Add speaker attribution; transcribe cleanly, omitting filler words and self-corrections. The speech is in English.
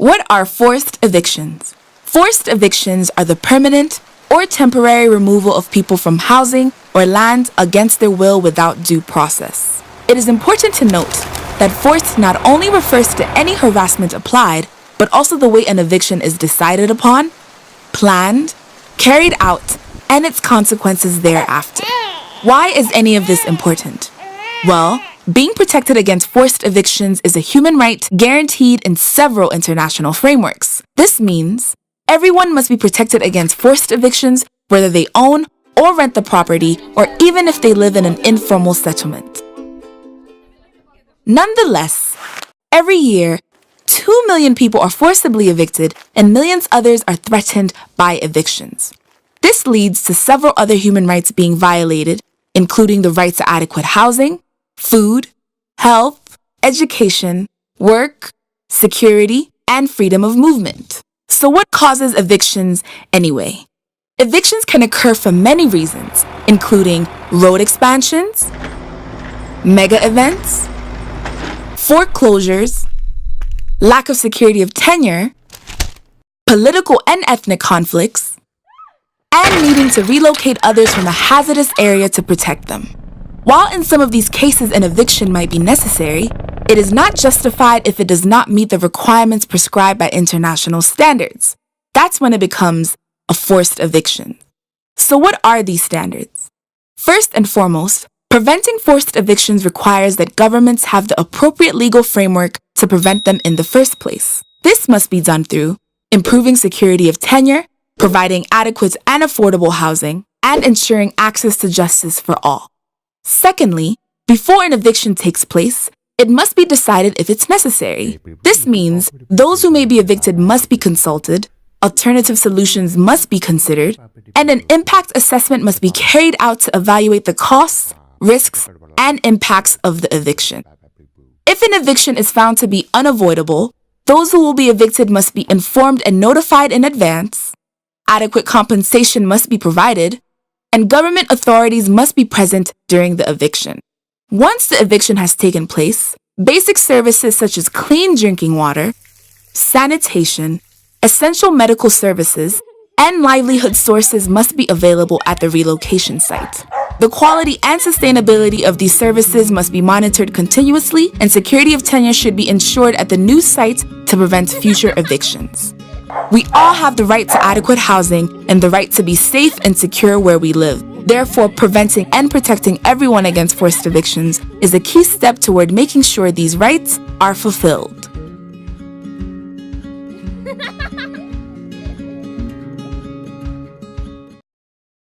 Speaker 1: What are forced evictions? Forced evictions are the permanent or temporary removal of people from housing or land against their will without due process. It is important to note that forced not only refers to any harassment applied, but also the way an eviction is decided upon, planned, carried out, and its consequences thereafter. Why is any of this important? Well, being protected against forced evictions is a human right guaranteed in several international frameworks. This means everyone must be protected against forced evictions, whether they own or rent the property, or even if they live in an informal settlement. Nonetheless, every year, 2 million people are forcibly evicted and millions others are threatened by evictions. This leads to several other human rights being violated, including the right to adequate housing, food, health, education, work, security, and freedom of movement. So what causes evictions anyway? Evictions can occur for many reasons, including road expansions, mega events, foreclosures, lack of security of tenure, political and ethnic conflicts, and needing to relocate others from a hazardous area to protect them. While in some of these cases an eviction might be necessary, it is not justified if it does not meet the requirements prescribed by international standards. That's when it becomes a forced eviction. So what are these standards? First and foremost, preventing forced evictions requires that governments have the appropriate legal framework to prevent them in the first place. This must be done through improving security of tenure, providing adequate and affordable housing, and ensuring access to justice for all. Secondly, before an eviction takes place, it must be decided if it's necessary. This means those who may be evicted must be consulted, alternative solutions must be considered, and an impact assessment must be carried out to evaluate the costs, risks, and impacts of the eviction. If an eviction is found to be unavoidable, those who will be evicted must be informed and notified in advance, adequate compensation must be provided, and government authorities must be present during the eviction. Once the eviction has taken place, basic services such as clean drinking water, sanitation, essential medical services, and livelihood sources must be available at the relocation site. The quality and sustainability of these services must be monitored continuously, and security of tenure should be ensured at the new site to prevent future evictions. We all have the right to adequate housing and the right to be safe and secure where we live. Therefore, preventing and protecting everyone against forced evictions is a key step toward making sure these rights are fulfilled.